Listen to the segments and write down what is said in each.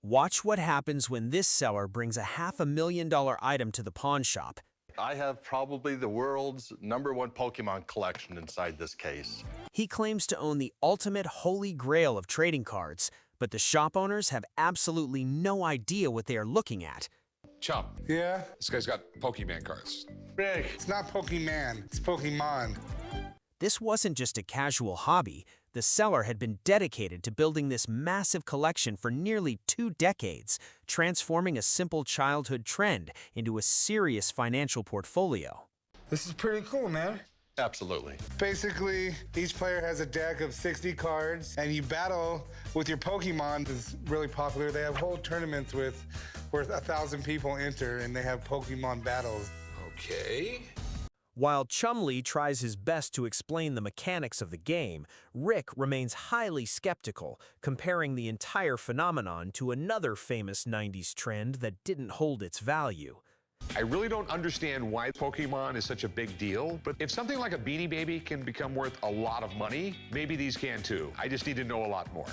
Watch what happens when this seller brings a $500,000 item to the pawn shop. I have probably the world's #1 Pokemon collection inside this case. He claims to own the ultimate holy grail of trading cards, but the shop owners have absolutely no idea what they are looking at. Chum, Yeah? this guy's got Pokemon cards. Rick, it's not Pokemon, it's Pokemon. This wasn't just a casual hobby. The seller had been dedicated to building this massive collection for nearly 2 decades, transforming a simple childhood trend into a serious financial portfolio. This is pretty cool, man. Absolutely. Basically, each player has a deck of 60 cards, and you battle with your Pokemon. It's really popular. They have whole tournaments where 1,000 people enter, and they have Pokemon battles. Okay. While Chumlee tries his best to explain the mechanics of the game, Rick remains highly skeptical, comparing the entire phenomenon to another famous 90s trend that didn't hold its value. I really don't understand why Pokemon is such a big deal, but if something like a Beanie Baby can become worth a lot of money, maybe these can too. I just need to know a lot more.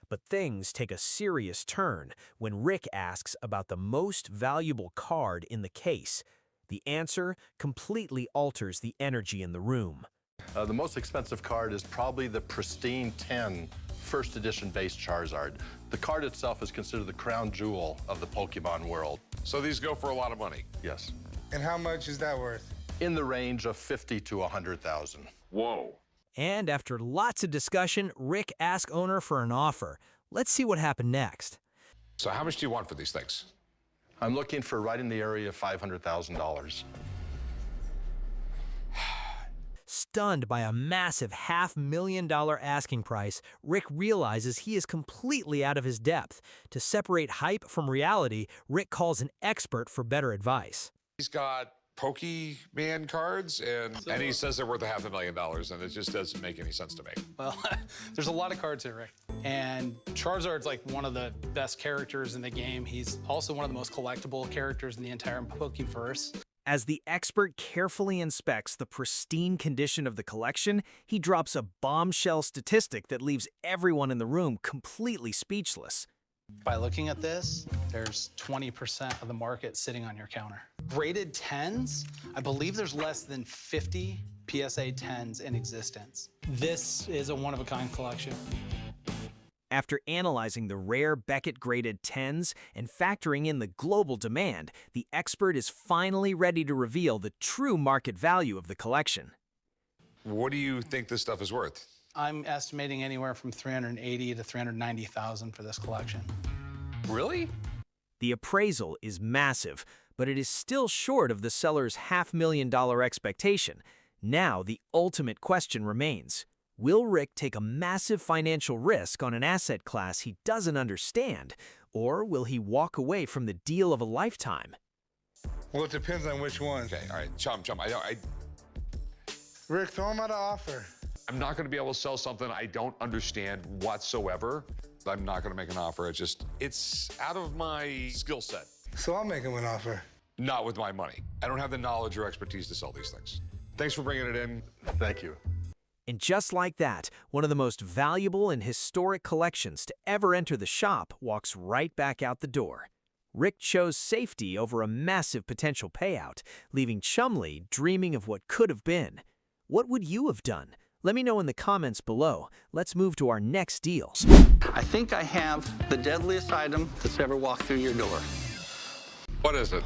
But things take a serious turn when Rick asks about the most valuable card in the case. The answer completely alters the energy in the room. The most expensive card is probably the pristine 10 first edition base Charizard. The card itself is considered the crown jewel of the Pokemon world. So these go for a lot of money. Yes. And how much is that worth? In the range of 50 to 100,000. Whoa. And after lots of discussion, Rick asks owner for an offer. Let's see what happened next. So how much do you want for these things? I'm looking for right in the area of $500,000. Stunned by a massive $500,000 asking price, Rick realizes he is completely out of his depth. To separate hype from reality, Rick calls an expert for better advice. He's got Pokemon cards, and he says they're worth $500,000, and it just doesn't make any sense to me. Well, there's a lot of cards here, Rick. And Charizard's like one of the best characters in the game. He's also one of the most collectible characters in the entire Pokeverse. As the expert carefully inspects the pristine condition of the collection, he drops a bombshell statistic that leaves everyone in the room completely speechless. By looking at this, there's 20% of the market sitting on your counter. Graded 10s, I believe there's less than 50 PSA 10s in existence. This is a one-of-a-kind collection. After analyzing the rare Beckett-graded 10s and factoring in the global demand, the expert is finally ready to reveal the true market value of the collection. What do you think this stuff is worth? I'm estimating anywhere from $380,000 to $390,000 for this collection. Really? The appraisal is massive, but it is still short of the seller's $500,000 expectation. Now, the ultimate question remains. Will Rick take a massive financial risk on an asset class he doesn't understand, or will he walk away from the deal of a lifetime? Well, it depends on which one. Okay, all right, Chum, Rick, throw him out an offer. I'm not going to be able to sell something I don't understand whatsoever. I'm not going to make an offer. It's out of my skill set. So I'll make him an offer. Not with my money. I don't have the knowledge or expertise to sell these things. Thanks for bringing it in. Thank you. And just like that, one of the most valuable and historic collections to ever enter the shop walks right back out the door. Rick chose safety over a massive potential payout, leaving Chumlee dreaming of what could have been. What would you have done? Let me know in the comments below. Let's move to our next deal. I think I have the deadliest item that's ever walked through your door. What is it?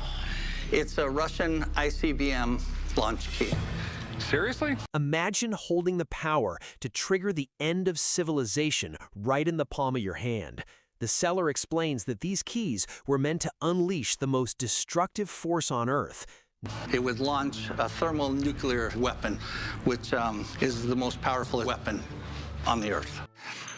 It's a Russian ICBM launch key. Seriously? Imagine holding the power to trigger the end of civilization right in the palm of your hand. The seller explains that these keys were meant to unleash the most destructive force on Earth. It would launch a thermonuclear weapon, which is the most powerful weapon on the Earth.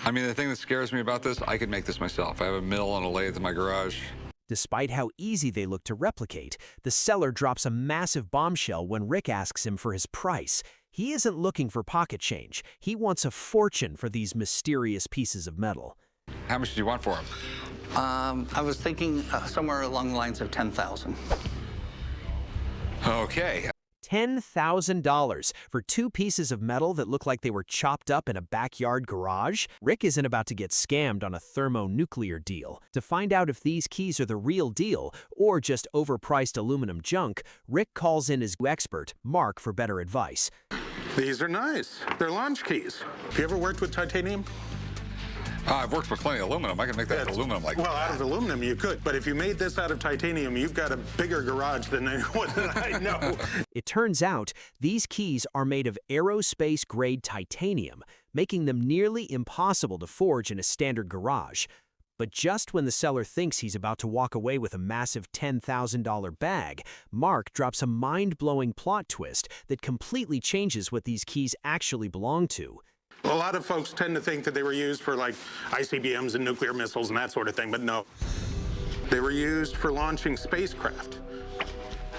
I mean, the thing that scares me about this, I could make this myself. I have a mill and a lathe in my garage. Despite how easy they look to replicate, the seller drops a massive bombshell when Rick asks him for his price. He isn't looking for pocket change. He wants a fortune for these mysterious pieces of metal. How much do you want for them? I was thinking somewhere along the lines of 10,000. Okay. $10,000 for two pieces of metal that look like they were chopped up in a backyard garage? Rick isn't about to get scammed on a thermonuclear deal. To find out if these keys are the real deal or just overpriced aluminum junk, Rick calls in his expert, Mark, for better advice. These are nice. They're launch keys. Have you ever worked with titanium? I've worked with plenty of aluminum. I can make that aluminum like Well, out of aluminum you could, but if you made this out of titanium, you've got a bigger garage than anyone that I know. It turns out these keys are made of aerospace-grade titanium, making them nearly impossible to forge in a standard garage. But just when the seller thinks he's about to walk away with a massive $10,000 bag, Mark drops a mind-blowing plot twist that completely changes what these keys actually belong to. A lot of folks tend to think that they were used for like ICBMs and nuclear missiles and that sort of thing, but no. They were used for launching spacecraft.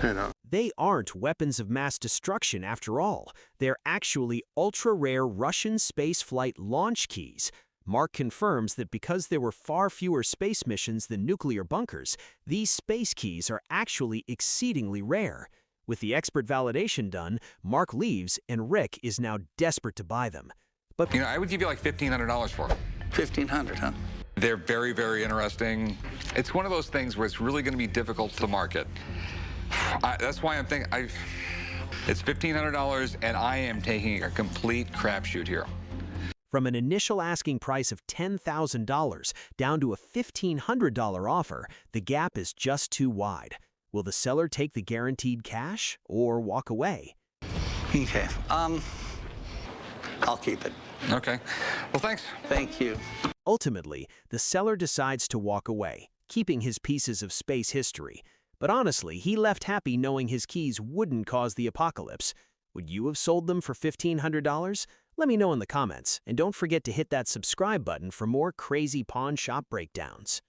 You know. They aren't weapons of mass destruction after all. They're actually ultra-rare Russian spaceflight launch keys. Mark confirms that because there were far fewer space missions than nuclear bunkers, these space keys are actually exceedingly rare. With the expert validation done, Mark leaves and Rick is now desperate to buy them. But I would give you like $1,500 for them. $1,500, huh? They're very, very interesting. It's one of those things where it's really going to be difficult to market. That's why I'm thinking it's $1,500, and I am taking a complete crapshoot here. from an initial asking price of $10,000 down to a $1,500 offer, the gap is just too wide. Will the seller take the guaranteed cash or walk away? Okay. I'll keep it. Okay. Well, thanks. Thank you. Ultimately, the seller decides to walk away, keeping his pieces of space history. But honestly, he left happy knowing his keys wouldn't cause the apocalypse. Would you have sold them for $1,500? Let me know in the comments, and don't forget to hit that subscribe button for more crazy pawn shop breakdowns.